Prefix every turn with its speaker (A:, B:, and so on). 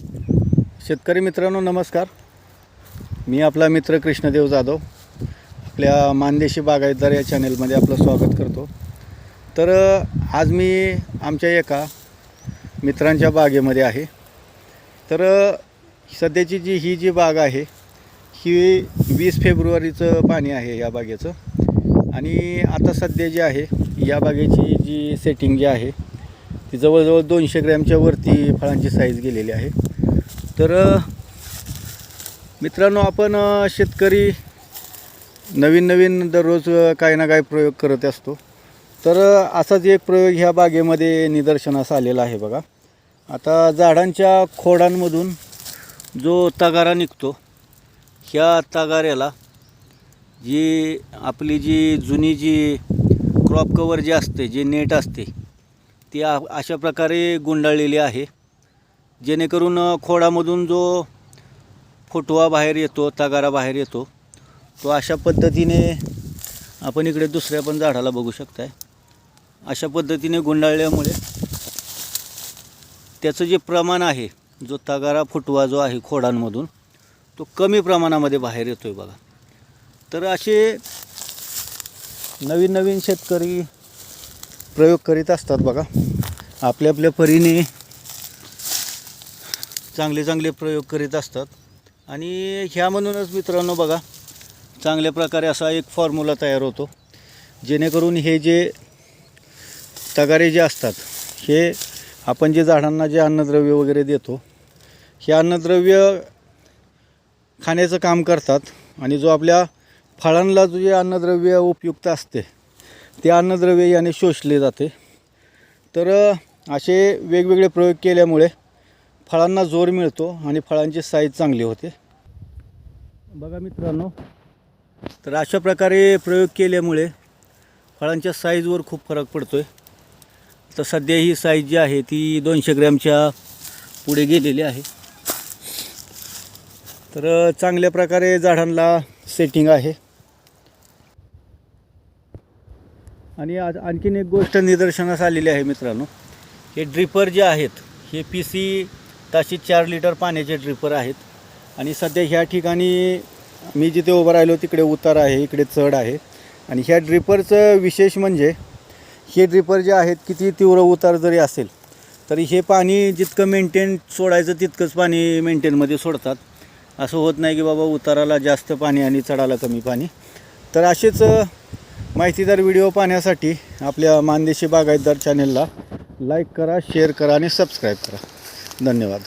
A: शेतकरी मित्रांनो नमस्कार. मी आपला मित्र कृष्णदेव जाधव आपल्या मानदेशी बागायतदार या चॅनलमध्ये आपलं स्वागत करतो. तर आज मी आमच्या एका मित्रांच्या बागेमध्ये आहे. तर सध्याची ही बाग आहे ही 20 फेब्रुवारीचं पाणी आहे या बागेचं. आणि आता सध्या जे आहे या बागेची जी सेटिंग जी आहे ती जवळजवळ 200 ग्रॅमच्या वरती फळांची साईज गेलेली आहे. तर मित्रांनो आपण शेतकरी नवीन दररोज काही ना काही प्रयोग करत असतो. तर असाच एक प्रयोग ह्या बागेमध्ये निदर्शनास आलेला आहे बघा. आता झाडांच्या खोडांमधून जो तगारा निघतो ह्या तगाऱ्याला जी आपली जी जुनी जी क्रॉप कवर जे असते जे नेट असते ती अशा प्रकारे गुंडाळलेली आहे, जेणेकरून खोडामधून जो फुटवा बाहेर येतो तगारा बाहेर येतो तो अशा पद्धतीने आपण इकडे दुसऱ्या पण झाडाला बघू शकताय. अशा पद्धतीने गुंडाळल्यामुळे त्याचं जे प्रमाण आहे जो तगारा फुटवा जो आहे खोडांमधून तो कमी प्रमाणामध्ये बाहेर येतोय बघा. तर असे नवीन शेतकरी प्रयोग करीत असतात बघा. आपल्या परीने चांगले प्रयोग करीत असतात. आणि ह्या म्हणूनच मित्रांनो बघा चांगल्या प्रकारे असा एक फॉर्म्युला तयार होतो, जेणेकरून हे जे तगारे जे असतात हे आपण जे झाडांना जे अन्नद्रव्य वगैरे देतो हे अन्नद्रव्य खाण्याचं काम करतात. आणि जो आपल्या फळांना जो जे अन्नद्रव्य उपयुक्त असते ते अन्नद्रव्य याने शोषले जाते. तर असे वेगवेगळे प्रयोग केल्यामुळे फळांना जोर मिळतो आणि फळांची साईज चांगली होते बघा मित्रांनो. तर अशा प्रकारे प्रयोग केल्यामुळे फळांच्या साईजवर खूप फरक पडतो आहे. तर सध्या ही साईज जी आहे ती 200 ग्रॅमच्या पुढे गेलेली आहे. तर चांगल्या प्रकारे झाडांना सेटिंग आहे. आणि आज आणखीन एक गोष्ट निदर्शनास आलेली आहे मित्रांनो. हे ड्रिपर जे आहेत हे PC ताशी 4 लिटर पाण्याचे ड्रिपर आहेत. आणि सध्या ह्या ठिकाणी मी जिथे उभं राहिलो तिकडे उतार आहे, इकडे चढ आहे. आणि ह्या ड्रिपरचं विशेष म्हणजे हे ड्रिपर जे आहेत किती तीव्र उतार जरी असेल तरी हे पाणी जितकं मेंटेन सोडायचं तितकंच पाणी मेंटेनमध्ये सोडतात. असं होत नाही की बाबा उताराला जास्त पाणी आणि चढाला कमी पाणी. तर असेच माहितीदार व्हिडिओ पाहण्यासाठी आपल्या मानदेशी बागायतदार चॅनलला लाईक करा, शेअर करा आणि सबस्क्राईब करा. धन्यवाद.